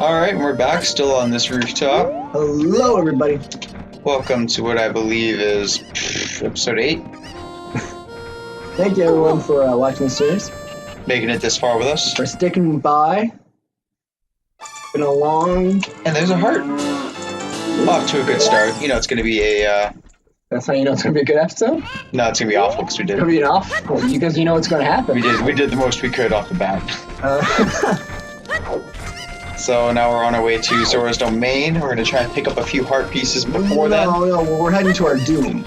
Alright, we're back, still on this rooftop. Hello, everybody. Welcome to what I believe is episode 8. Thank you, everyone, for watching the series. Making it this far with us. For sticking by. Been a long... And there's a heart. Off to a good start. You know it's going to be a... That's how you know it's going to be a good episode? No, it's going to be awful because we did. It's going to be off? Well, because you know what's going to happen. We did the most we could off the bat. So now we're on our way to Zora's domain. We're going to try and pick up a few heart pieces before then. No, we're heading to our doom.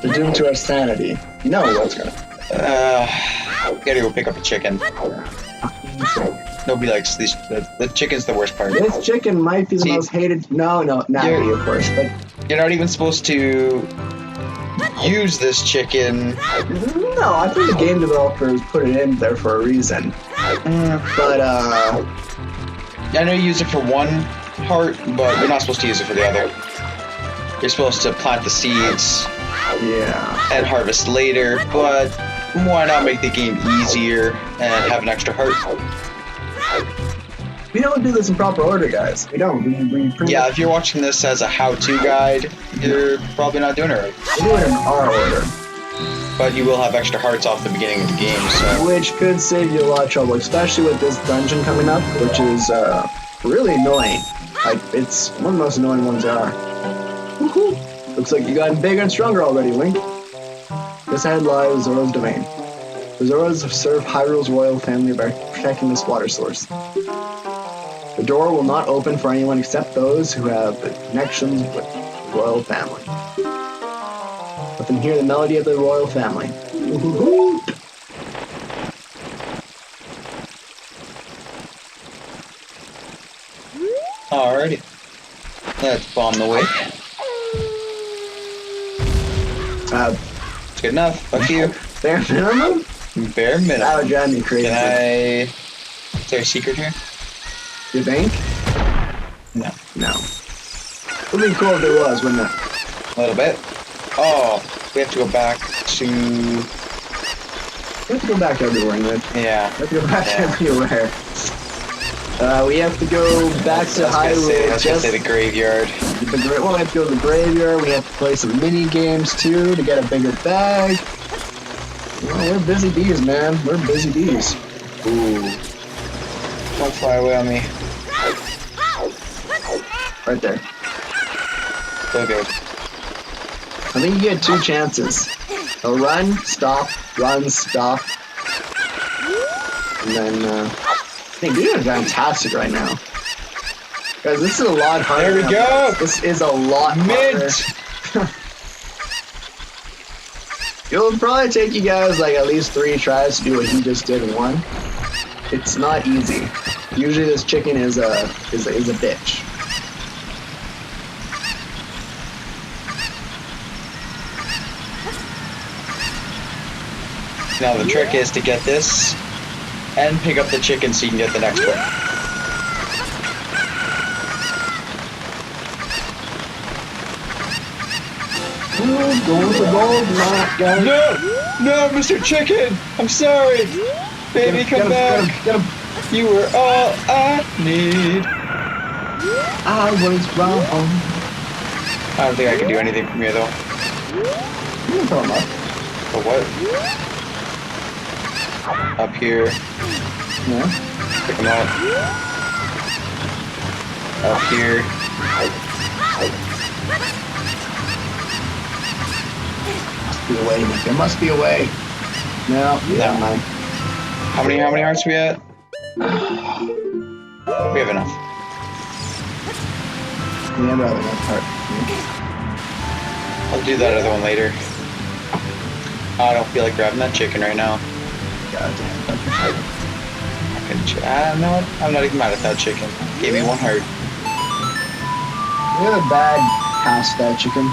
The doom to our sanity. You know what's going to... Gotta go pick up a chicken. Nobody likes these. The chicken's the worst part. This chicken might be the most hated... No, not you, of course, but... You're not even supposed to use this chicken. No, I think the game developers put it in there for a reason. But, I know you use it for one heart, but you're not supposed to use it for the other. You're supposed to plant the seeds and harvest later, but why not make the game easier and have an extra heart? We don't do this in proper order, guys. We don't. Yeah, if you're watching this as a how-to guide, you're probably not doing it right. We do it in our order. But you will have extra hearts off the beginning of the game, so... Which could save you a lot of trouble, especially with this dungeon coming up, which is really annoying. Like, it's one of the most annoying ones there are. Woohoo! Looks like you gotten bigger and stronger already, Link. This hand lies Zora's domain. The Zoras serve Hyrule's royal family by protecting this water source. The door will not open for anyone except those who have connections with the royal family. Let them hear the melody of the royal family. Woo-hoo-hoo. Alrighty. Let's bomb the way. It's good enough. Fuck you. Bare minimum? Bare minimum. That would drive me crazy. Is there a secret here? You think? No. No. It would be cool if there was, wouldn't it? A little bit. Oh, we have to go back to... We have to go back everywhere, Ned. Yeah. We have to go back everywhere. We have to go back to Hyrule. I was gonna say the graveyard. Well, we have to go to the graveyard. We have to play some mini games too to get a bigger bag. Well, we're busy bees, man. We're busy bees. Ooh. Don't fly away on me. Right there. So good. I think you get 2 chances. A run, stop, run, stop. And then, I think you're doing fantastic right now. Guys, this is a lot harder. There we go! This is a lot harder. It'll probably take you guys like at least 3 tries to do what he just did in 1. It's not easy. Usually this chicken is a bitch. Now the trick is to get this and pick up the chicken so you can get the next one. Going for gold, not going. No, Mr. Chicken! I'm sorry! Baby, come back! Get him. You were all I need. I was wrong. I don't think I can do anything from here, though. You can throw him up. But what? Up here. Yeah. Pick him up. Up here. Must be a way, Nick. There must be a way. No, never mind. How many hearts we at? We have enough. Yeah, rather that part. I'll do that other one later. I don't feel like grabbing that chicken right now. God damn. No, I'm not even mad at that chicken. Gave me 1 heart. We have a bad past that chicken.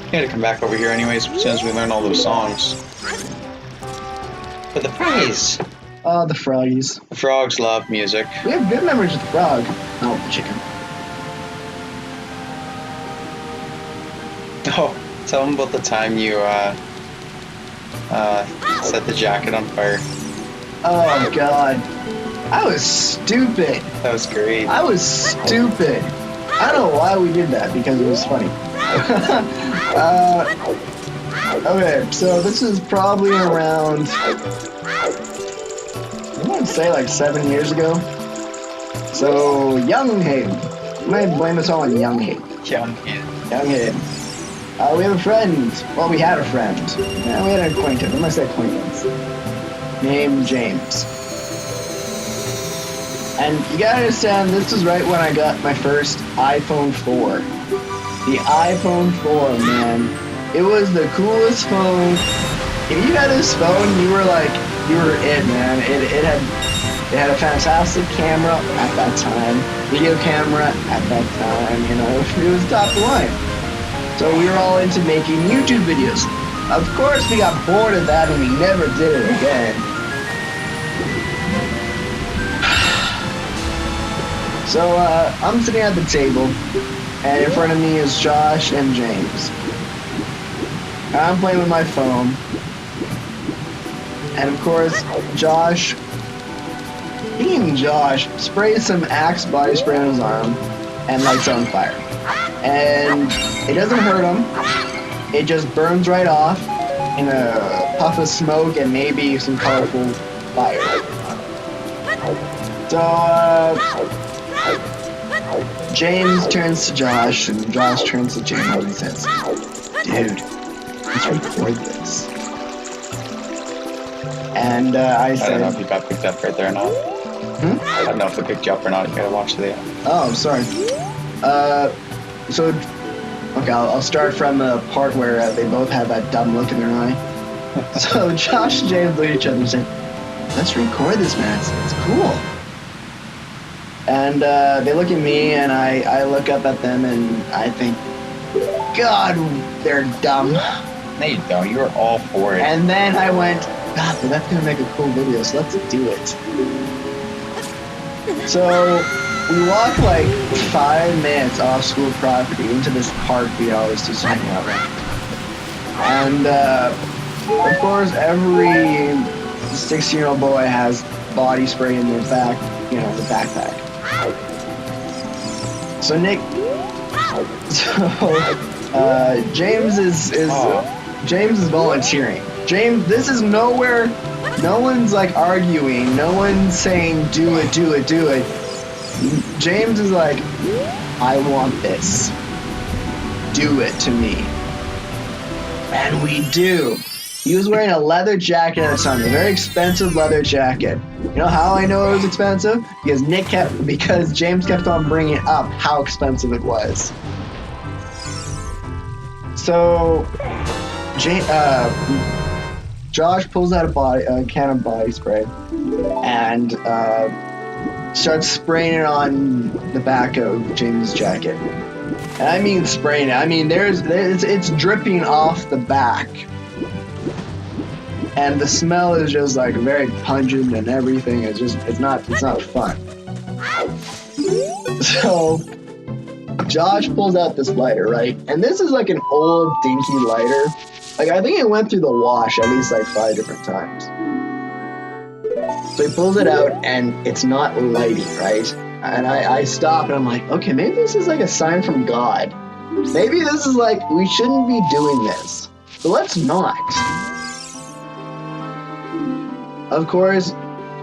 We gotta come back over here anyways as soon as we learn all those songs. For the prize! Oh, the froggies. The frogs love music. We have good memories with the frog. Oh, the chicken. Oh, tell them about the time you set the jacket on fire. Oh, God. I was stupid. That was great. I was stupid. I don't know why we did that, because it was funny. Okay, so this is probably around, I want to say like 7 years ago. So, young Haydyn. I might blame this all on young Haydyn. Young kid. Young Haydyn. We have a friend. Well, we had a friend. Yeah, we had an acquaintance. I must say acquaintance. Named James. And you gotta understand, this was right when I got my first iPhone 4. The iPhone 4, man. It was the coolest phone. If you had this phone, you were it, man. It had a fantastic camera at that time, video camera at that time, you know, it was top of the line. So we were all into making YouTube videos. Of course, we got bored of that and we never did it again. So I'm sitting at the table, and in front of me is Josh and James. I'm playing with my phone, and of course, Josh sprays some Axe body spray on his arm and lights it on fire. And it doesn't hurt him, it just burns right off in a puff of smoke and maybe some colorful fire. So, James turns to Josh, and Josh turns to James and says, "Dude, let's record this." And I said, I don't know if you got picked up right there or not. I don't know if they picked you up or not. You gotta watch the video. Oh, sorry. Okay, I'll start from the part where they both had that dumb look in their eye. So Josh and James look at each other and say, "Let's record this, man. It's cool." And they look at me, and I look up at them, and I think, God, they're dumb. No, you don't. You were all for it. And then I went, God, but that's gonna make a cool video, so let's do it. So we walk like 5 minutes off school property into this park we always just hang out around. And of course, every 16-year-old boy has body spray in their back, the backpack. So James is volunteering. James, this is nowhere. No one's like arguing. No one's saying do it. James is like, I want this. Do it to me. And we do. He was wearing a leather jacket at the time, a very expensive leather jacket. You know how I know it was expensive? Because James kept on bringing up how expensive it was. So, Josh pulls out a can of body spray and starts spraying it on the back of James' jacket. And I mean spraying it. I mean it's dripping off the back. And the smell is just like very pungent and everything. It's not fun. So Josh pulls out this lighter, right? And this is like an old dinky lighter. Like I think it went through the wash at least like 5 different times. So he pulls it out and it's not lighting, right? And I stop and I'm like, okay, maybe this is like a sign from God. Maybe this is like, we shouldn't be doing this. But let's not. Of course,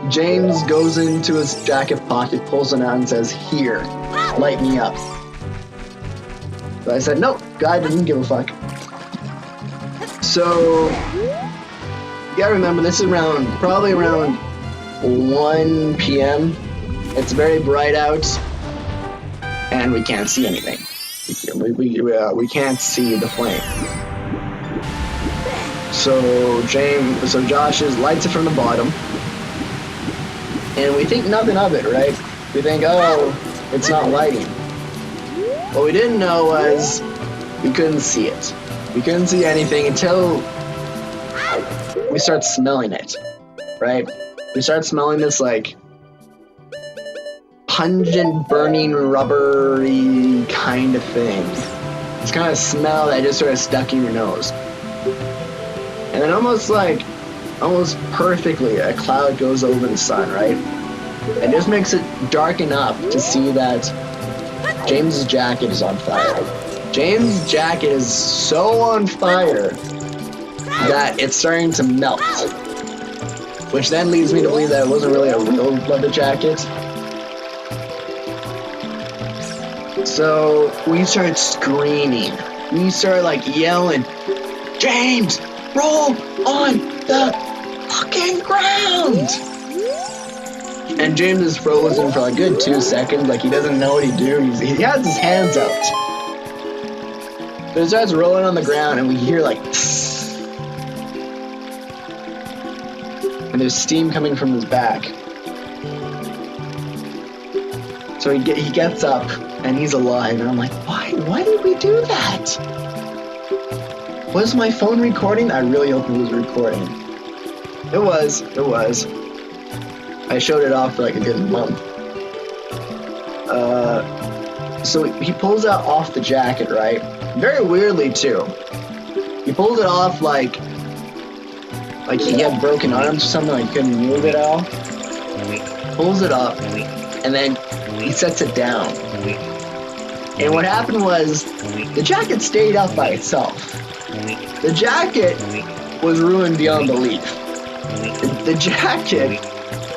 James goes into his jacket pocket, pulls it out and says, "Here, light me up." But I said, nope, God didn't give a fuck. So, you gotta remember, this is probably around 1 p.m. It's very bright out, and we can't see anything. We can't see the flame. So Josh lights it from the bottom, and we think nothing of it, right? We think, oh, it's not lighting. What we didn't know was we couldn't see it. We couldn't see anything until we start smelling it, right? we start smelling this like pungent, burning, rubbery kind of thing. This kind of smell that just sort of stuck in your nose. And then almost perfectly, a cloud goes over the sun, right? It just makes it dark enough to see that James's jacket is on fire. James' jacket is so on fire that it's starting to melt. Which then leads me to believe that it wasn't really a real leather jacket. So we started screaming. We started like yelling, James, roll on the fucking ground! And James is frozen for like a good 2 seconds, like he doesn't know what he's doing. He has his hands out. So he starts rolling on the ground and we hear like and there's steam coming from his back. So he gets up and he's alive, and I'm like, why did we do that? Was my phone recording? I really hope it was recording. It was. I showed it off for like a good month. So he pulls that off the jacket, right? Very weirdly too. He pulls it off like he had broken arms or something, like he couldn't move it all. Pulls it up, and then he sets it down. And what happened was, the jacket stayed up by itself. The jacket was ruined beyond belief. The jacket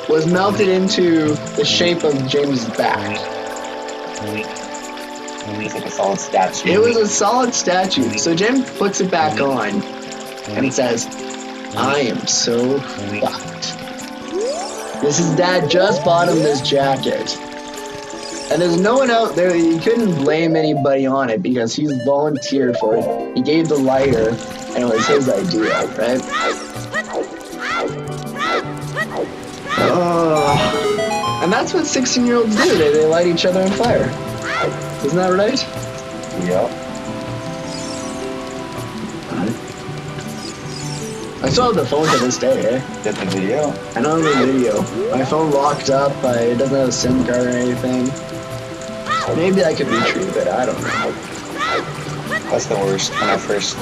was melted into the shape of James' back. It's like a solid statue. It was a solid statue. So James puts it back on and says, I am so fucked. His dad just bought him this jacket. And there's no one out there, you couldn't blame anybody on it because he's volunteered for it. He gave the lighter and it was his idea, right? And that's what 16-year-olds do. They light each other on fire. Isn't that right? Yep. I still have the phone to this day, eh? Did the video? I don't have the video. My phone locked up, it doesn't have a SIM card or anything. Maybe I could retrieve it, I don't know. That's the worst. When I first,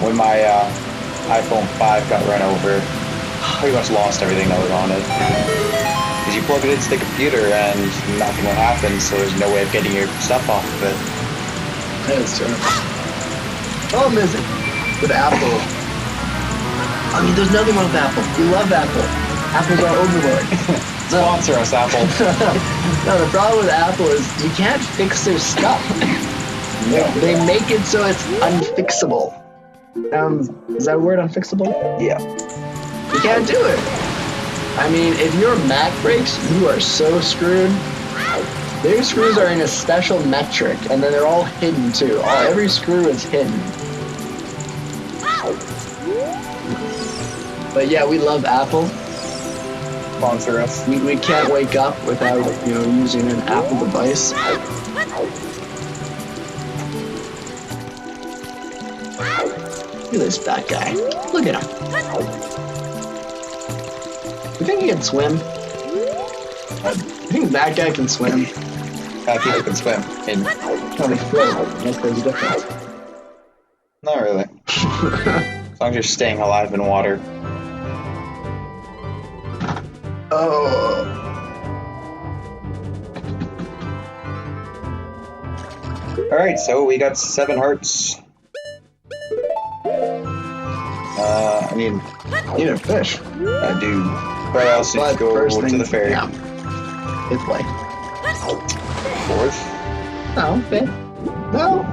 when my iPhone 5 got run over, pretty much lost everything that was on it. Because you plug it into the computer and nothing will happen, so there's no way of getting your stuff off of it. That is true. Problem is it with Apple. I mean, there's nothing wrong with Apple. We love Apple. Apple's our overlord. Sponsor us, Apple. No, the problem with Apple is you can't fix their stuff. No. They make it so it's unfixable. Is that a word, unfixable? Yeah. You can't do it. I mean, if your Mac breaks, you are so screwed. Their screws are in a special metric, and then they're all hidden too. Every screw is hidden. But yeah, we love Apple. Sponsor us. We can't wake up without, using an Apple device. Look at this fat guy. Look at him. You think he can swim? You think that guy can swim? People can swim. And Trying to float. That's the difference. not really. As long as you're staying alive in water. Oh. Alright, so we got 7 hearts. I Need a fish. I do. But I also need to go first to thing- the ferry. Yeah. It's like 4th no, fifth. No.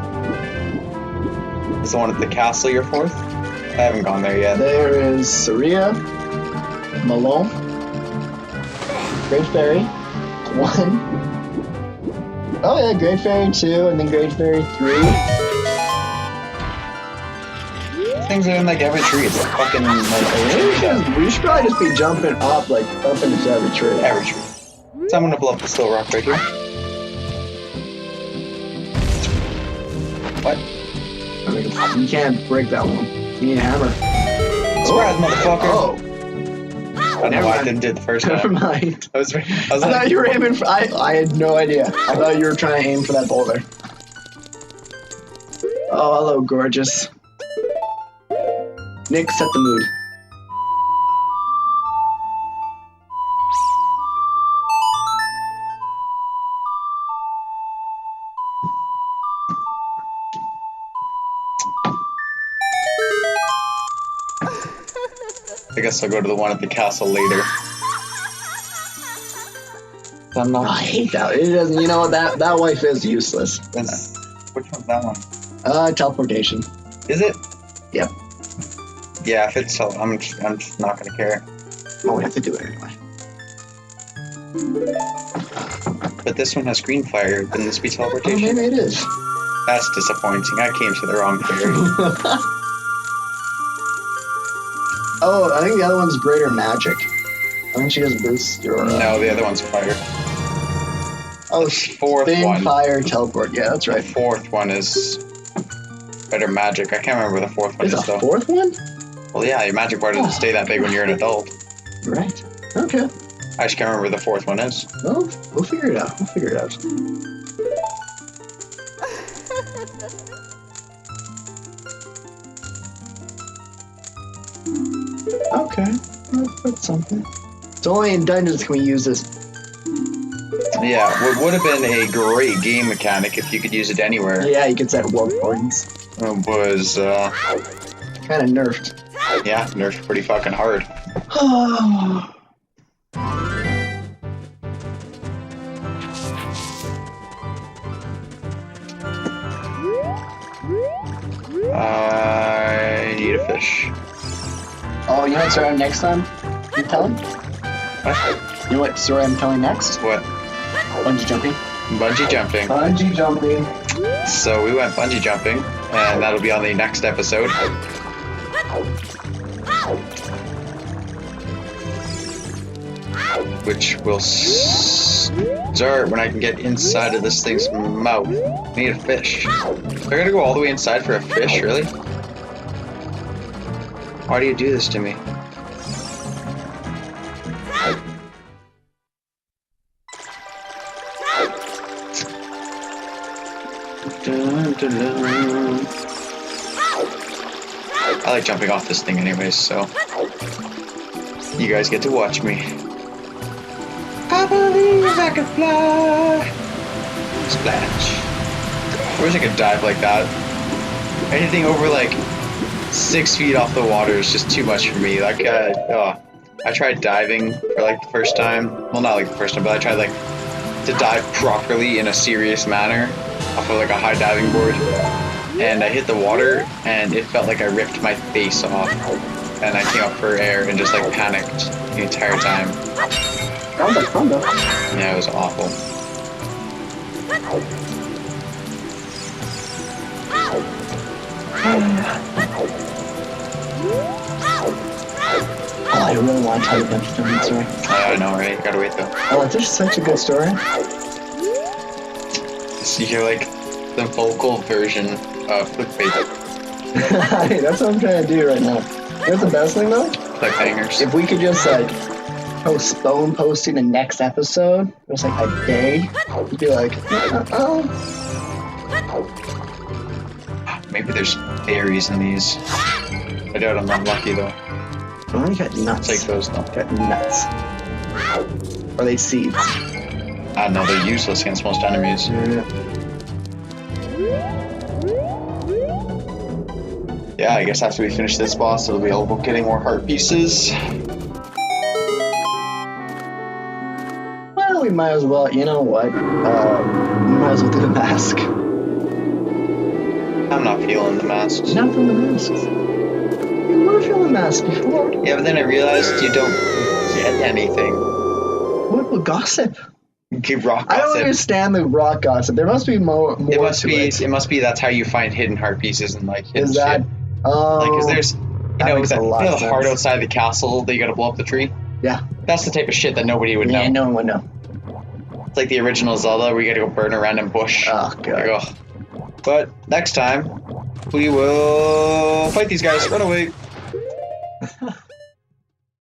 is the one at the castle your 4th? I haven't gone there yet. There is Saria, Malone, Great Fairy, 1. Oh yeah, Great Fairy 2, and then Great Fairy 3. Things are in like every tree. It's like fucking like We should probably just be jumping up into every tree. every tree. So I'm gonna blow up this little rock right here. What? You can't break that one. You need a hammer. Surprise, motherfucker! Oh. don't know why I didn't do it the first time. Never mind. I thought you were aiming for. I had no idea. I thought you were trying to aim for that boulder. Oh, hello, gorgeous. Nick, set the mood. I guess I'll go to the one at the castle later. I hate that. It doesn't. You know what? That wife is useless. Which one's that one? Teleportation. Is it? Yep. Yeah, if it's I'm just not gonna care. Oh, we have to do it anyway. But this one has green fire. Then this be Oh, teleportation. maybe it is. That's disappointing. I came to the wrong fairy. Oh, I think the other one's greater magic. I think she just boosts your. No, the other one's fire. Oh, fourth spin, one. fire, teleport. Yeah, that's The right. fourth one is better magic. I can't remember what the fourth one There's is a though. fourth one? Well, yeah, your magic bar doesn't stay that big when you're an adult. Right. Okay. I just can't remember what the fourth one is. Well, we'll figure it out. We'll figure it out. Okay. That's something. It's only in dungeons can we use this. Yeah, what would have been a great game mechanic if you could use it anywhere. Yeah, you can set warp points. Was Kind of nerfed. yeah, nerfed pretty fucking hard. I need a fish. Oh, you know what story I'm next time? You telling? What? You know what story I'm telling next? What? Bungee jumping. Bungee jumping. Bungee jumping. So we went bungee jumping, and that'll be on the next episode. Which will start when I can get inside of this thing's mouth. I need a fish. I gotta go all the way inside for a fish, really? Why do you do this to me? I like jumping off this thing anyways, so you guys get to watch me. I believe I can fly. Splash. I wish I could dive like that. Anything over like 6 feet off the water is just too much for me. Like, I tried diving for like the first time. Well, not like the first time, but I tried like to dive properly in a serious manner off of like a high diving board. And I hit the water and it felt like I ripped my face off. And I came up for air and just like panicked the entire time. Sounds like fun though. Yeah, it was awful. Oh, I really want to tell you a bunch of different story. I know, right? Gotta wait though. Oh, it's just such a good story. So you're like the vocal version of clickbait. That's what I'm trying to do right now. What's the best thing though? Cliffhangers. If we could just like postpone posting the next episode, just like a day, you'd be like, Maybe there's berries in these. I doubt I'm not lucky though. Oh, you got nuts. Take those though. Got nuts. Are they seeds? I don't know, they're useless against most enemies. Yeah, I guess after we finish this boss, it'll be all about getting more heart pieces. Well, we might as well, you know what? We might as well do the mask. I'm not feeling the masks. Not from the masks. You were feeling the mask before. Yeah, but then I realized you don't get anything. What gossip? Give rock I don't gossip. understand the rock gossip. There must be more It must to be. it. It must be. That's how you find hidden heart pieces and like hidden Is that? shit. Oh. Like, 'cause there's, that makes a lot the of heart sense. outside the castle that you gotta blow up the tree. Yeah. That's the type of shit that nobody would know. Yeah, no one would know. It's like the original Zelda where you gotta go burn a random bush. Oh god. Like, ugh. But next time we will fight these guys. Run away.